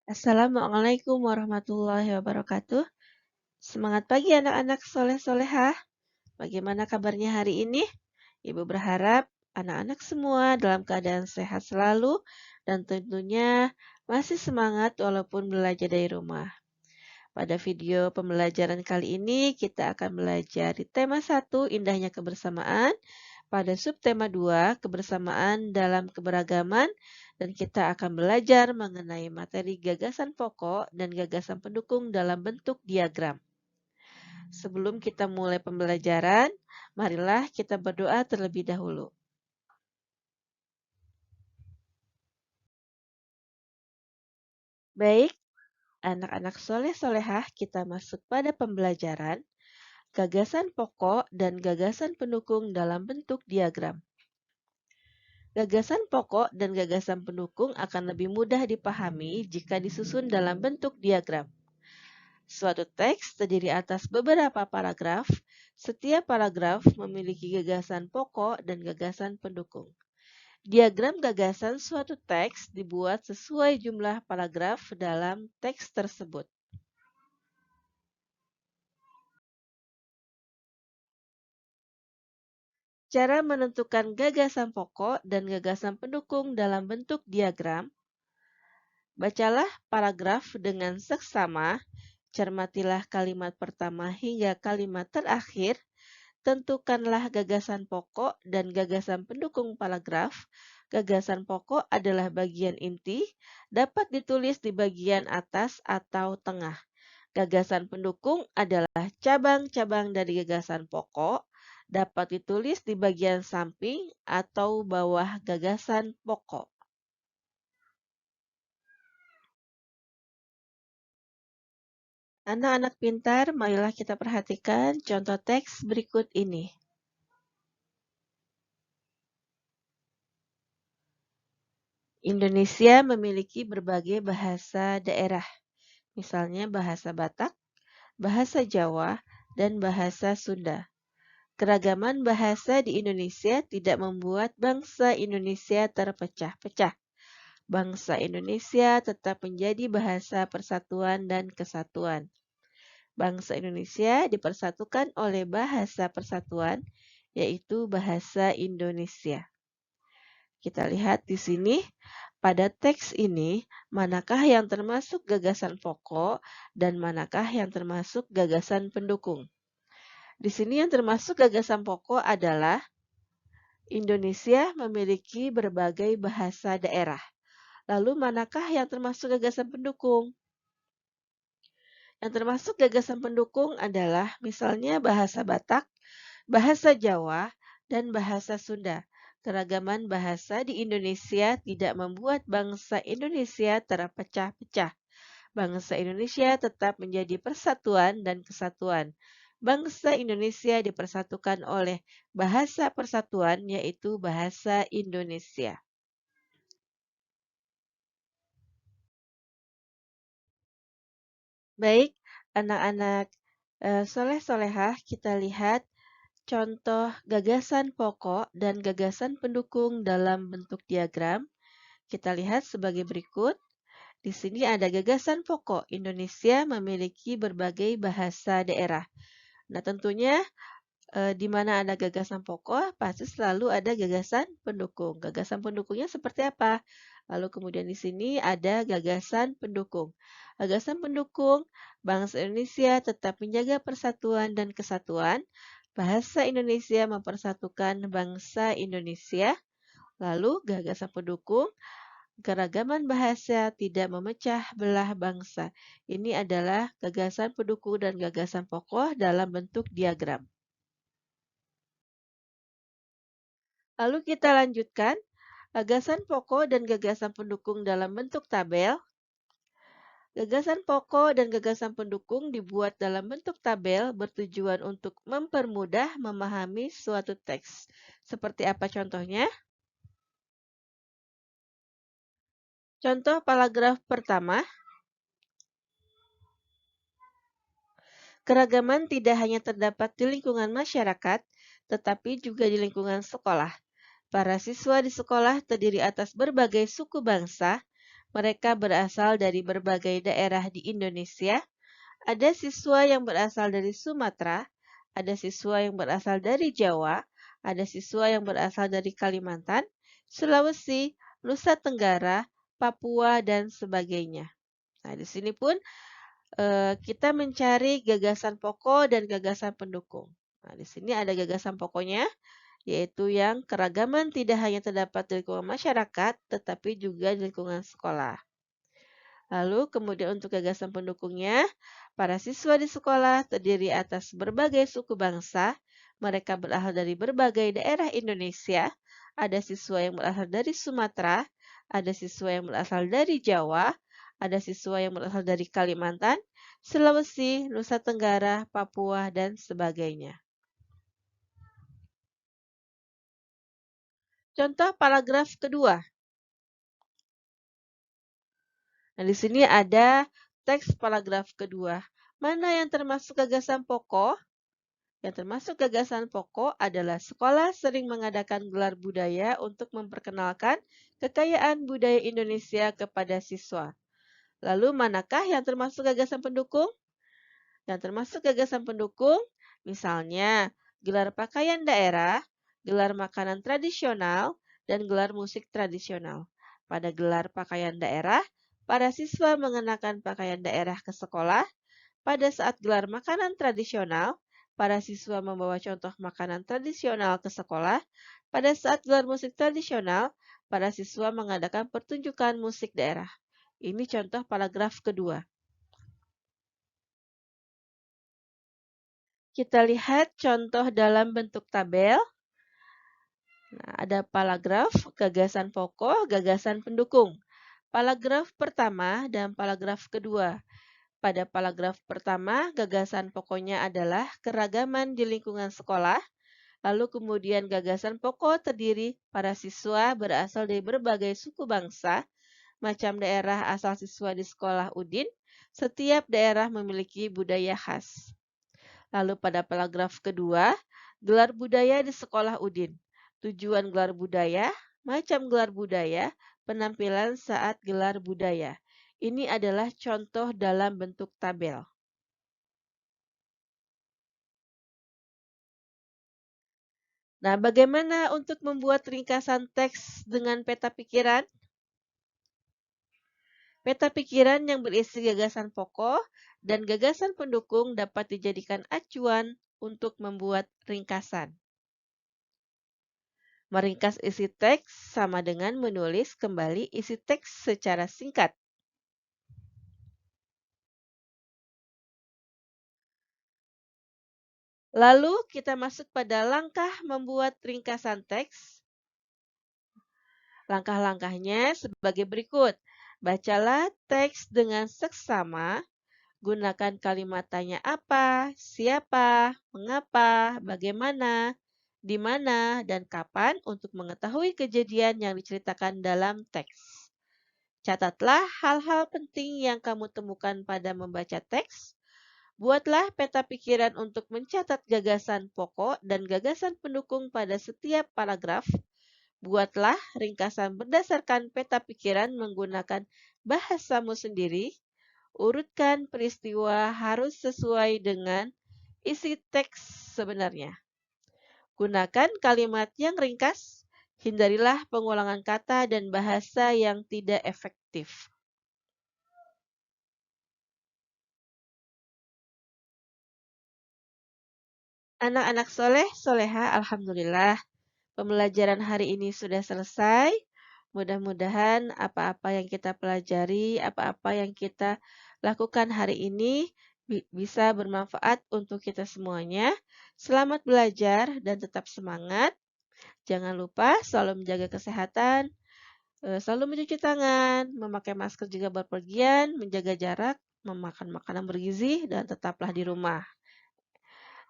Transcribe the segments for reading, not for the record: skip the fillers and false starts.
Assalamualaikum warahmatullahi wabarakatuh. Semangat pagi anak-anak soleh-solehah. Bagaimana kabarnya hari ini? Ibu berharap anak-anak semua dalam keadaan sehat selalu dan tentunya masih semangat walaupun belajar dari rumah. Pada video pembelajaran kali ini kita akan belajar di tema 1 indahnya kebersamaan, pada subtema 2 kebersamaan dalam keberagaman, dan kita akan belajar mengenai materi gagasan pokok dan gagasan pendukung dalam bentuk diagram. Sebelum kita mulai pembelajaran, marilah kita berdoa terlebih dahulu. Baik, anak-anak soleh-solehah, kita masuk pada pembelajaran gagasan pokok dan gagasan pendukung dalam bentuk diagram. Gagasan pokok dan gagasan pendukung akan lebih mudah dipahami jika disusun dalam bentuk diagram. Suatu teks terdiri atas beberapa paragraf. Setiap paragraf memiliki gagasan pokok dan gagasan pendukung. Diagram gagasan suatu teks dibuat sesuai jumlah paragraf dalam teks tersebut. Cara menentukan gagasan pokok dan gagasan pendukung dalam bentuk diagram. Bacalah paragraf dengan seksama, cermatilah kalimat pertama hingga kalimat terakhir, tentukanlah gagasan pokok dan gagasan pendukung paragraf. Gagasan pokok adalah bagian inti, dapat ditulis di bagian atas atau tengah. Gagasan pendukung adalah cabang-cabang dari gagasan pokok, dapat ditulis di bagian samping atau bawah gagasan pokok. Anak-anak pintar, marilah kita perhatikan contoh teks berikut ini. Indonesia memiliki berbagai bahasa daerah, misalnya bahasa Batak, bahasa Jawa, dan bahasa Sunda. Keragaman bahasa di Indonesia tidak membuat bangsa Indonesia terpecah-pecah. Bangsa Indonesia tetap menjadi bahasa persatuan dan kesatuan. Bangsa Indonesia dipersatukan oleh bahasa persatuan, yaitu bahasa Indonesia. Kita lihat di sini, pada teks ini, manakah yang termasuk gagasan pokok dan manakah yang termasuk gagasan pendukung. Di sini yang termasuk gagasan pokok adalah Indonesia memiliki berbagai bahasa daerah. Lalu manakah yang termasuk gagasan pendukung? Yang termasuk gagasan pendukung adalah misalnya bahasa Batak, bahasa Jawa, dan bahasa Sunda. Keragaman bahasa di Indonesia tidak membuat bangsa Indonesia terpecah-pecah. Bangsa Indonesia tetap menjadi persatuan dan kesatuan. Bangsa Indonesia dipersatukan oleh bahasa persatuan, yaitu bahasa Indonesia. Baik, anak-anak soleh-solehah, kita lihat contoh gagasan pokok dan gagasan pendukung dalam bentuk diagram. Kita lihat sebagai berikut. Di sini ada gagasan pokok. Indonesia memiliki berbagai bahasa daerah. Nah, tentunya di mana ada gagasan pokok, pasti selalu ada gagasan pendukung. Gagasan pendukungnya seperti apa? Lalu kemudian di sini ada gagasan pendukung. Gagasan pendukung, bangsa Indonesia tetap menjaga persatuan dan kesatuan. Bahasa Indonesia mempersatukan bangsa Indonesia. Lalu gagasan pendukung, keragaman bahasa tidak memecah belah bangsa. Ini adalah gagasan pendukung dan gagasan pokok dalam bentuk diagram. Lalu kita lanjutkan, gagasan pokok dan gagasan pendukung dalam bentuk tabel. Gagasan pokok dan gagasan pendukung dibuat dalam bentuk tabel bertujuan untuk mempermudah memahami suatu teks. Seperti apa contohnya? Contoh paragraf pertama. Keragaman tidak hanya terdapat di lingkungan masyarakat, tetapi juga di lingkungan sekolah. Para siswa di sekolah terdiri atas berbagai suku bangsa, Mereka berasal dari berbagai daerah di Indonesia. Ada siswa yang berasal dari Sumatera, ada siswa yang berasal dari Jawa, ada siswa yang berasal dari Kalimantan, Sulawesi, Nusa Tenggara, Papua, dan sebagainya. Nah, di sini pun kita mencari gagasan pokok dan gagasan pendukung. Nah, di sini ada gagasan pokoknya, yaitu yang keragaman tidak hanya terdapat di lingkungan masyarakat, tetapi juga di lingkungan sekolah. Lalu kemudian untuk gagasan pendukungnya, para siswa di sekolah terdiri atas berbagai suku bangsa, mereka berasal dari berbagai daerah Indonesia, ada siswa yang berasal dari Sumatera, ada siswa yang berasal dari Jawa, ada siswa yang berasal dari Kalimantan, Sulawesi, Nusa Tenggara, Papua, dan sebagainya. Contoh paragraf kedua. Nah, di sini ada teks paragraf kedua. Mana yang termasuk gagasan pokok? Yang termasuk gagasan pokok adalah sekolah sering mengadakan gelar budaya untuk memperkenalkan kekayaan budaya Indonesia kepada siswa. Lalu manakah yang termasuk gagasan pendukung? Yang termasuk gagasan pendukung, misalnya gelar pakaian daerah, gelar makanan tradisional, dan gelar musik tradisional. Pada gelar pakaian daerah, para siswa mengenakan pakaian daerah ke sekolah. Pada saat gelar makanan tradisional, para siswa membawa contoh makanan tradisional ke sekolah. Pada saat gelar musik tradisional, para siswa mengadakan pertunjukan musik daerah. Ini contoh paragraf kedua. Kita lihat contoh dalam bentuk tabel. Nah, ada paragraf, gagasan pokok, gagasan pendukung. Paragraf pertama dan paragraf kedua. Pada paragraf pertama, gagasan pokoknya adalah keragaman di lingkungan sekolah. Lalu kemudian gagasan pokok terdiri para siswa berasal dari berbagai suku bangsa, macam daerah asal siswa di sekolah Udin. Setiap daerah memiliki budaya khas. Lalu pada paragraf kedua, gelar budaya di sekolah Udin. Tujuan gelar budaya, macam gelar budaya, penampilan saat gelar budaya. Ini adalah contoh dalam bentuk tabel. Nah, bagaimana untuk membuat ringkasan teks dengan peta pikiran? Peta pikiran yang berisi gagasan pokok dan gagasan pendukung dapat dijadikan acuan untuk membuat ringkasan. Meringkas isi teks sama dengan menulis kembali isi teks secara singkat. Lalu kita masuk pada langkah membuat ringkasan teks. Langkah-langkahnya sebagai berikut. Bacalah teks dengan seksama. Gunakan kalimat tanya apa, siapa, mengapa, bagaimana, di mana, dan kapan untuk mengetahui kejadian yang diceritakan dalam teks. Catatlah hal-hal penting yang kamu temukan pada membaca teks. Buatlah peta pikiran untuk mencatat gagasan pokok dan gagasan pendukung pada setiap paragraf. Buatlah ringkasan berdasarkan peta pikiran menggunakan bahasamu sendiri. Urutkan peristiwa harus sesuai dengan isi teks sebenarnya. Gunakan kalimat yang ringkas. Hindarilah pengulangan kata dan bahasa yang tidak efektif. Anak-anak soleh, soleha, alhamdulillah. Pembelajaran hari ini sudah selesai. Mudah-mudahan apa-apa yang kita pelajari, apa-apa yang kita lakukan hari ini bisa bermanfaat untuk kita semuanya. Selamat belajar dan tetap semangat. Jangan lupa selalu menjaga kesehatan, selalu mencuci tangan, memakai masker jika berpergian, menjaga jarak, memakan makanan bergizi, dan tetaplah di rumah.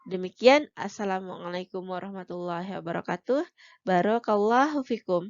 Demikian, Assalamualaikum warahmatullahi wabarakatuh. Barakallahu fikum.